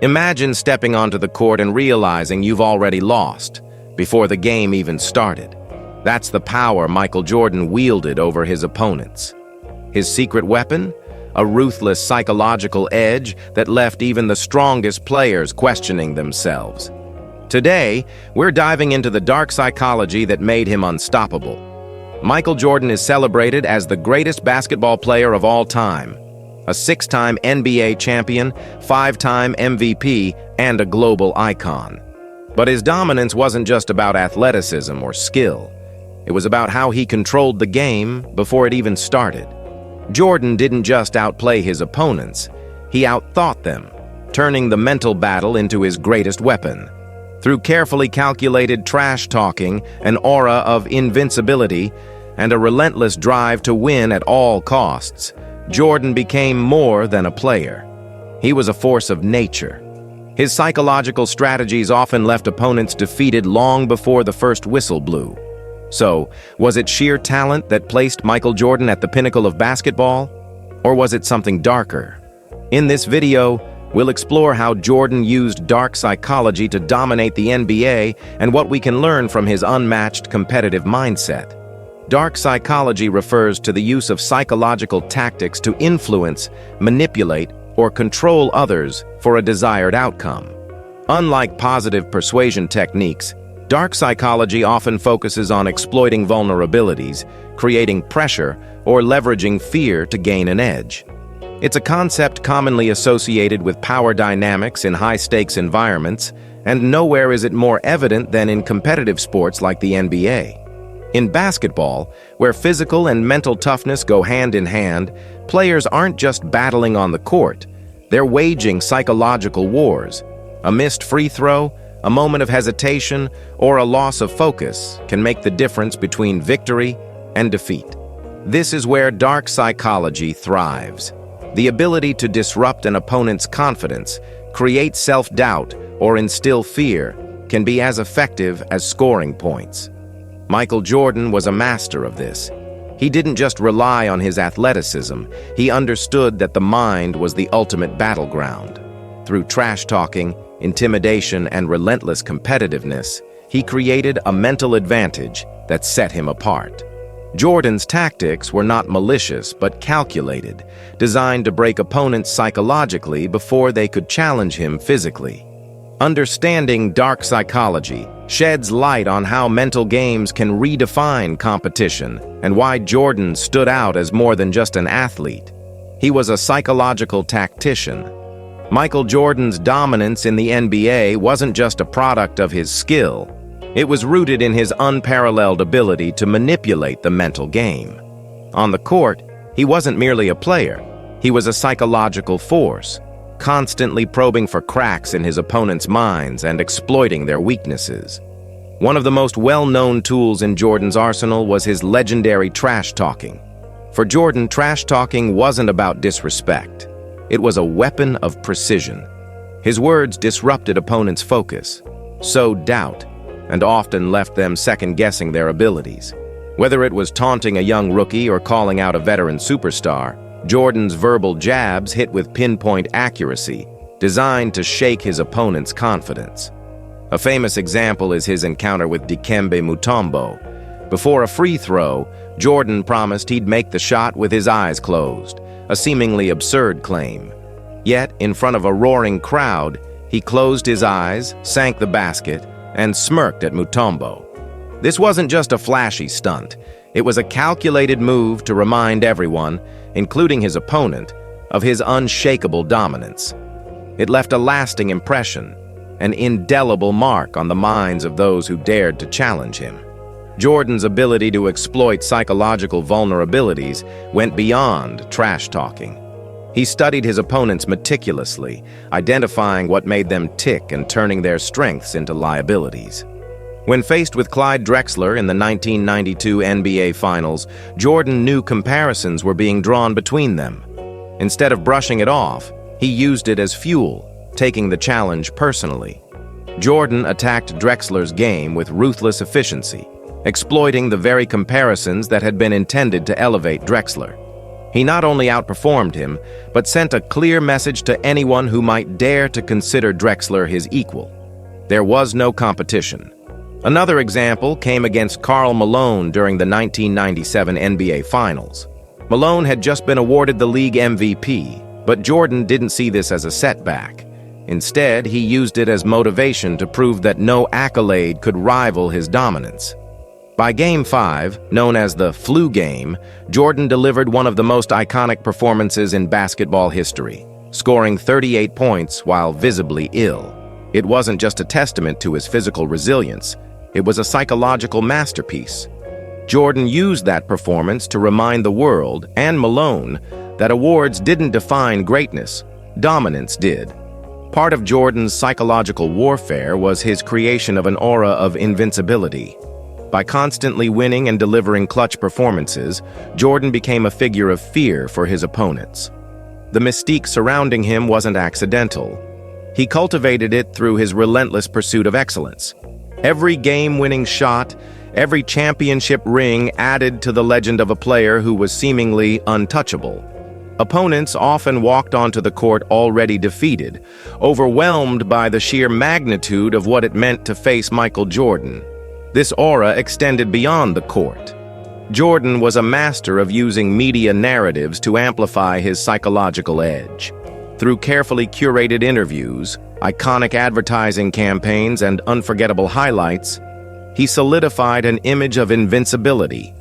Imagine stepping onto the court and realizing you've already lost, before the game even started. That's the power Michael Jordan wielded over his opponents. His secret weapon? A ruthless psychological edge that left even the strongest players questioning themselves. Today, we're diving into the dark psychology that made him unstoppable. Michael Jordan is celebrated as the greatest basketball player of all time, a 6-time NBA champion, 5-time MVP, and a global icon. But his dominance wasn't just about athleticism or skill. It was about how he controlled the game before it even started. Jordan didn't just outplay his opponents, he outthought them, turning the mental battle into his greatest weapon. Through carefully calculated trash talking, an aura of invincibility, and a relentless drive to win at all costs, Jordan became more than a player. He was a force of nature. His psychological strategies often left opponents defeated long before the first whistle blew. So, was it sheer talent that placed Michael Jordan at the pinnacle of basketball? Or was it something darker? In this video, we'll explore how Jordan used dark psychology to dominate the NBA and what we can learn from his unmatched competitive mindset. Dark psychology refers to the use of psychological tactics to influence, manipulate, or control others for a desired outcome. Unlike positive persuasion techniques, dark psychology often focuses on exploiting vulnerabilities, creating pressure, or leveraging fear to gain an edge. It's a concept commonly associated with power dynamics in high-stakes environments, and nowhere is it more evident than in competitive sports like the NBA. In basketball, where physical and mental toughness go hand in hand, players aren't just battling on the court, they're waging psychological wars. A missed free throw, a moment of hesitation, or a loss of focus can make the difference between victory and defeat. This is where dark psychology thrives. The ability to disrupt an opponent's confidence, create self-doubt, or instill fear can be as effective as scoring points. Michael Jordan was a master of this. He didn't just rely on his athleticism, he understood that the mind was the ultimate battleground. Through trash-talking, intimidation, and relentless competitiveness, he created a mental advantage that set him apart. Jordan's tactics were not malicious but calculated, designed to break opponents psychologically before they could challenge him physically. Understanding dark psychology sheds light on how mental games can redefine competition and why Jordan stood out as more than just an athlete. He was a psychological tactician. Michael Jordan's dominance in the NBA wasn't just a product of his skill. It was rooted in his unparalleled ability to manipulate the mental game. On the court, he wasn't merely a player. He was a psychological force, constantly probing for cracks in his opponents' minds and exploiting their weaknesses. One of the most well-known tools in Jordan's arsenal was his legendary trash talking. For Jordan, trash talking wasn't about disrespect. It was a weapon of precision. His words disrupted opponents' focus, sowed doubt, and often left them second-guessing their abilities. Whether it was taunting a young rookie or calling out a veteran superstar, Jordan's verbal jabs hit with pinpoint accuracy, designed to shake his opponent's confidence. A famous example is his encounter with Dikembe Mutombo. Before a free throw, Jordan promised he'd make the shot with his eyes closed, a seemingly absurd claim. Yet, in front of a roaring crowd, he closed his eyes, sank the basket, and smirked at Mutombo. This wasn't just a flashy stunt. It was a calculated move to remind everyone, including his opponent, of his unshakable dominance. It left a lasting impression, an indelible mark on the minds of those who dared to challenge him. Jordan's ability to exploit psychological vulnerabilities went beyond trash talking. He studied his opponents meticulously, identifying what made them tick and turning their strengths into liabilities. When faced with Clyde Drexler in the 1992 NBA Finals, Jordan knew comparisons were being drawn between them. Instead of brushing it off, he used it as fuel, taking the challenge personally. Jordan attacked Drexler's game with ruthless efficiency, exploiting the very comparisons that had been intended to elevate Drexler. He not only outperformed him, but sent a clear message to anyone who might dare to consider Drexler his equal. There was no competition. Another example came against Karl Malone during the 1997 NBA Finals. Malone had just been awarded the league MVP, but Jordan didn't see this as a setback. Instead, he used it as motivation to prove that no accolade could rival his dominance. By Game 5, known as the flu game, Jordan delivered one of the most iconic performances in basketball history, scoring 38 points while visibly ill. It wasn't just a testament to his physical resilience, it was a psychological masterpiece. Jordan used that performance to remind the world, and Malone, that awards didn't define greatness, dominance did. Part of Jordan's psychological warfare was his creation of an aura of invincibility. By constantly winning and delivering clutch performances, Jordan became a figure of fear for his opponents. The mystique surrounding him wasn't accidental. He cultivated it through his relentless pursuit of excellence. Every game-winning shot, every championship ring added to the legend of a player who was seemingly untouchable. Opponents often walked onto the court already defeated, overwhelmed by the sheer magnitude of what it meant to face Michael Jordan. This aura extended beyond the court. Jordan was a master of using media narratives to amplify his psychological edge. Through carefully curated interviews, iconic advertising campaigns, and unforgettable highlights, he solidified an image of invincibility.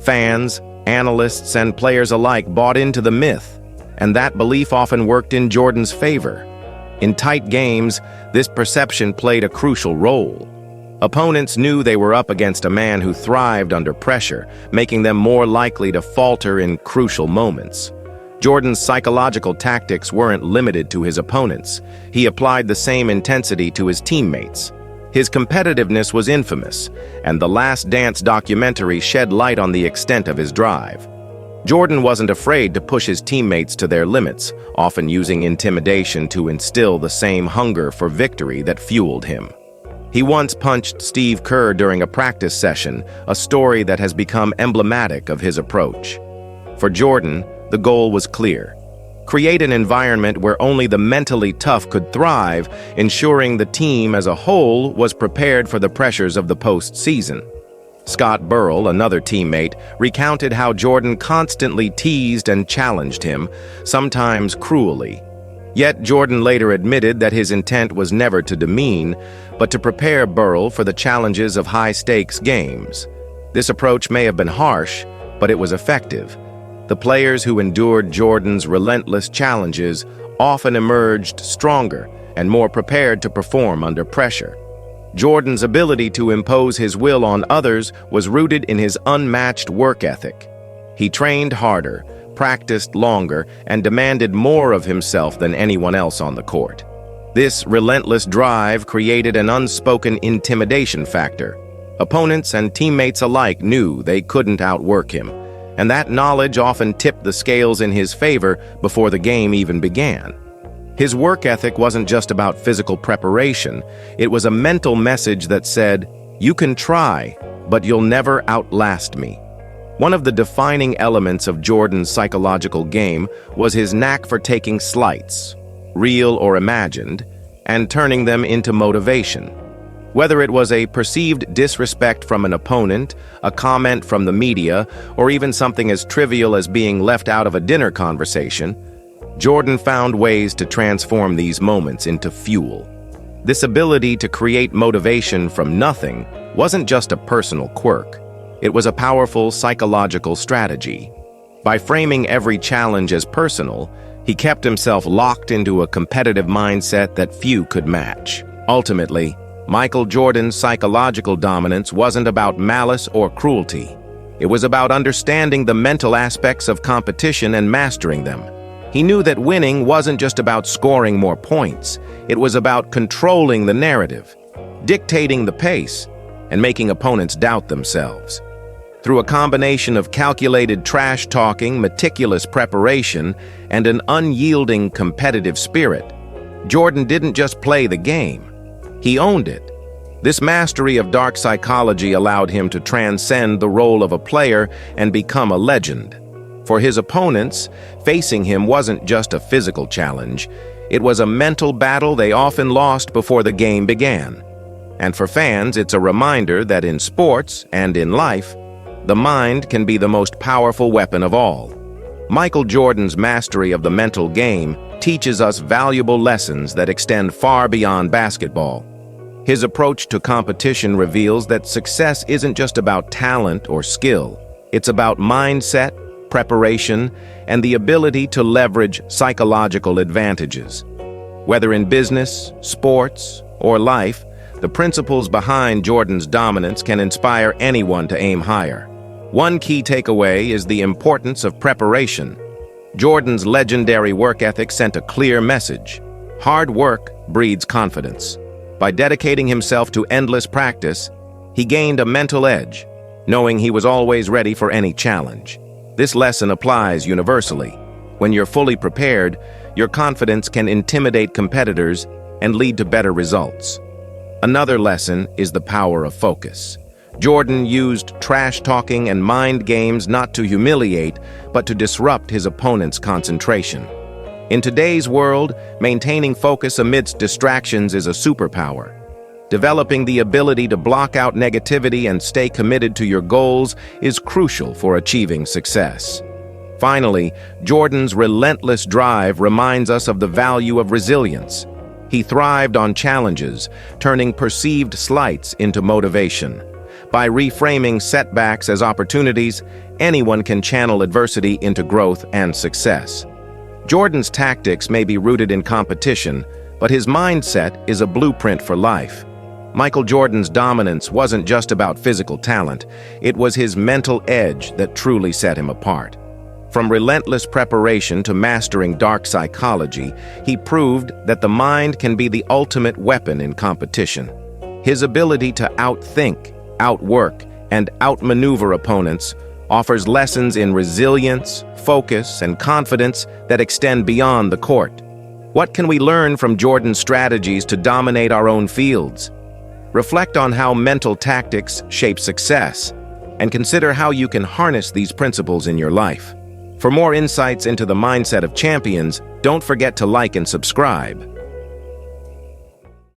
Fans, analysts, and players alike bought into the myth, and that belief often worked in Jordan's favor. In tight games, this perception played a crucial role. Opponents knew they were up against a man who thrived under pressure, making them more likely to falter in crucial moments. Jordan's psychological tactics weren't limited to his opponents. He applied the same intensity to his teammates. His competitiveness was infamous, and The Last Dance documentary shed light on the extent of his drive. Jordan wasn't afraid to push his teammates to their limits, often using intimidation to instill the same hunger for victory that fueled him. He once punched Steve Kerr during a practice session, a story that has become emblematic of his approach. For Jordan, the goal was clear: create an environment where only the mentally tough could thrive, ensuring the team as a whole was prepared for the pressures of the postseason. Scott Burrell, another teammate, recounted how Jordan constantly teased and challenged him, sometimes cruelly. Yet Jordan later admitted that his intent was never to demean, but to prepare Burrell for the challenges of high-stakes games. This approach may have been harsh, but it was effective. The players who endured Jordan's relentless challenges often emerged stronger and more prepared to perform under pressure. Jordan's ability to impose his will on others was rooted in his unmatched work ethic. He trained harder, practiced longer, and demanded more of himself than anyone else on the court. This relentless drive created an unspoken intimidation factor. Opponents and teammates alike knew they couldn't outwork him, and that knowledge often tipped the scales in his favor before the game even began. His work ethic wasn't just about physical preparation, it was a mental message that said, "You can try, but you'll never outlast me." One of the defining elements of Jordan's psychological game was his knack for taking slights, real or imagined, and turning them into motivation. Whether it was a perceived disrespect from an opponent, a comment from the media, or even something as trivial as being left out of a dinner conversation, Jordan found ways to transform these moments into fuel. This ability to create motivation from nothing wasn't just a personal quirk. It was a powerful psychological strategy. By framing every challenge as personal, he kept himself locked into a competitive mindset that few could match. Ultimately, Michael Jordan's psychological dominance wasn't about malice or cruelty. It was about understanding the mental aspects of competition and mastering them. He knew that winning wasn't just about scoring more points. It was about controlling the narrative, dictating the pace, and making opponents doubt themselves. Through a combination of calculated trash talking, meticulous preparation, and an unyielding competitive spirit, Jordan didn't just play the game. He owned it. This mastery of dark psychology allowed him to transcend the role of a player and become a legend. For his opponents, facing him wasn't just a physical challenge. It was a mental battle they often lost before the game began. And for fans, it's a reminder that in sports and in life, the mind can be the most powerful weapon of all. Michael Jordan's mastery of the mental game teaches us valuable lessons that extend far beyond basketball. His approach to competition reveals that success isn't just about talent or skill. It's about mindset, preparation, and the ability to leverage psychological advantages. Whether in business, sports, or life, the principles behind Jordan's dominance can inspire anyone to aim higher. One key takeaway is the importance of preparation. Jordan's legendary work ethic sent a clear message. Hard work breeds confidence. By dedicating himself to endless practice, he gained a mental edge, knowing he was always ready for any challenge. This lesson applies universally. When you're fully prepared, your confidence can intimidate competitors and lead to better results. Another lesson is the power of focus. Jordan used trash-talking and mind games not to humiliate, but to disrupt his opponent's concentration. In today's world, maintaining focus amidst distractions is a superpower. Developing the ability to block out negativity and stay committed to your goals is crucial for achieving success. Finally, Jordan's relentless drive reminds us of the value of resilience. He thrived on challenges, turning perceived slights into motivation. By reframing setbacks as opportunities, anyone can channel adversity into growth and success. Jordan's tactics may be rooted in competition, but his mindset is a blueprint for life. Michael Jordan's dominance wasn't just about physical talent, it was his mental edge that truly set him apart. From relentless preparation to mastering dark psychology, he proved that the mind can be the ultimate weapon in competition. His ability to outthink, outwork, and outmaneuver opponents offers lessons in resilience, focus, and confidence that extend beyond the court. What can we learn from Jordan's strategies to dominate our own fields? Reflect on how mental tactics shape success, and consider how you can harness these principles in your life. For more insights into the mindset of champions, don't forget to like and subscribe.